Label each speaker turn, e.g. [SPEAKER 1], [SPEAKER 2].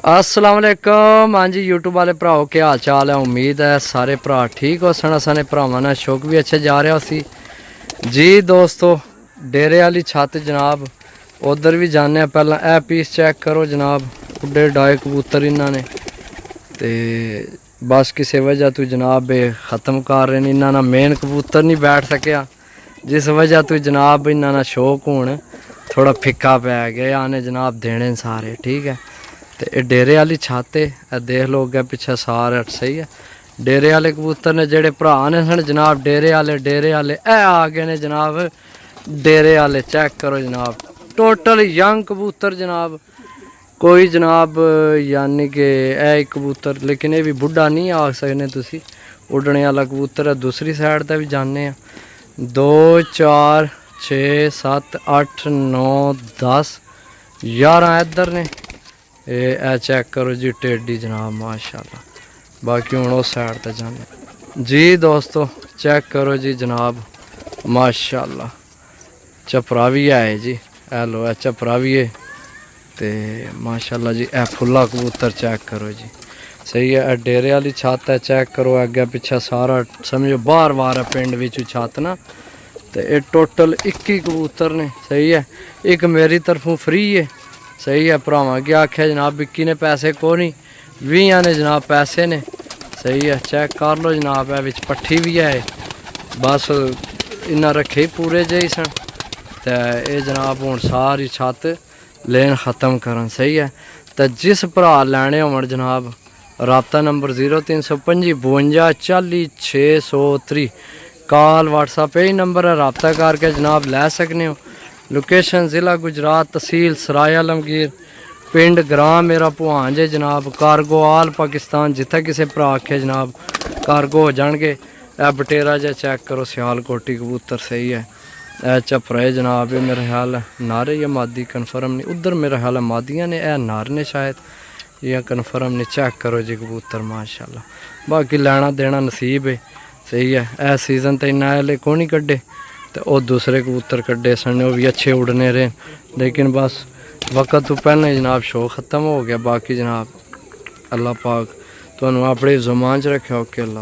[SPEAKER 1] अस्सलाम वालेकुम। हाँ जी यूट्यूब वाले भराओ क्या हाल चाल है। उम्मीद है सारे भरा ठीक हो सन। असाने भरावां नाल शौक भी अच्छे जा रहा सी जी। दोस्तों डेरे वाली छत जनाब उधर भी जाने पहला ए पीस चेक करो जनाब। उड्डे डाए कबूतर इन्होंने ते बस किसी वजह तो जनाब ख़त्म कर रहे हैं। इन्होंने मेन कबूतर नहीं बैठ सकिया जिस वजह तो जनाब इन्होंने शौक हूँ थोड़ा फिक्का पै गया आने जनाब देने सारे ठीक है। तो डेरे वाली छत है देख लो अगे पिछे सारे सही है। डेरे वाले कबूतर ने जेडे भरा ने सन जनाब डेरे वाले ए आ गए ने जनाब। डेरे वाले चेक करो जनाब टोटल यंग कबूतर जनाब। कोई जनाब यानी कि ए कबूतर लेकिन ये भी बुढ़ा नहीं आ सकने तुसी। उड़ने वाला कबूतर है दूसरी साइड तक भी जाने 2 4 6 7 8 9 10 11 इधर ने। ए चेक करो जी टेडी जनाब माशाल्लाह। बाकी हूँ उस साइड तक जाने जी। दोस्तों चेक करो जी जनाब माशाल्लाह। चपरा भी है जी ए लो ए चपरा भी है तो माशाल्लाह जी। ए फुल्ला कबूतर चेक करो जी सही है। डेरे वाली छत है चेक करो अगे पिछे सारा समझो बार बार है पिंड विच छत ना। तो ये टोटल 21 कबूतर ने सही है। एक मेरी तरफों फ्री है सही है। भरावां की आख्या जनाब विक्की ने पैसे को नहीं 20 ने जनाब पैसे ने सही है। चेक कर लो जनाब है पट्ठी भी है बस इन्ना रखे पूरे जे सन। तो ये जनाब हूँ सारी छत लेन ख़त्म करन सही है। तो जिस भरा लैने होवन जनाब राबता नंबर 0325 52 40 630 कॉल व्हाट्सएप यही नंबर है राबता करके जनाब लै सकने हो। लोकेशन ज़िला गुजरात तहसील सराय आलमगीर पिंड ग्राम मेरा भुआन जे जनाब। कारगो आल पाकिस्तान जिथे किसी भरा आखे जनाब कारगो हो जाएंगे। ए बटेरा जा चेक करो सियालकोटी कबूतर सही है। ए चपरे जनाब ये मेरा ख्याल है नारे या मादी कन्फर्म नहीं। उधर मेरा ख्याल है मादियाँ ने ए नार ने शायद या कन्फर्म नहीं। चेक करो जी कबूतर माशाल्लाह। बाकी लेना देना नसीब है सही है। ए सीज़न तो इन्ना हले को नहीं कड्डे तो वह दूसरे कबूतर कड्डे सन वो भी अच्छे उड़ने रहे लेकिन बस वक्त तो पहले जनाब शो ख़त्म हो गया। बाकी जनाब अल्लाह पाक तो अपने ज़ुबान च रखे ओके अल्लाह।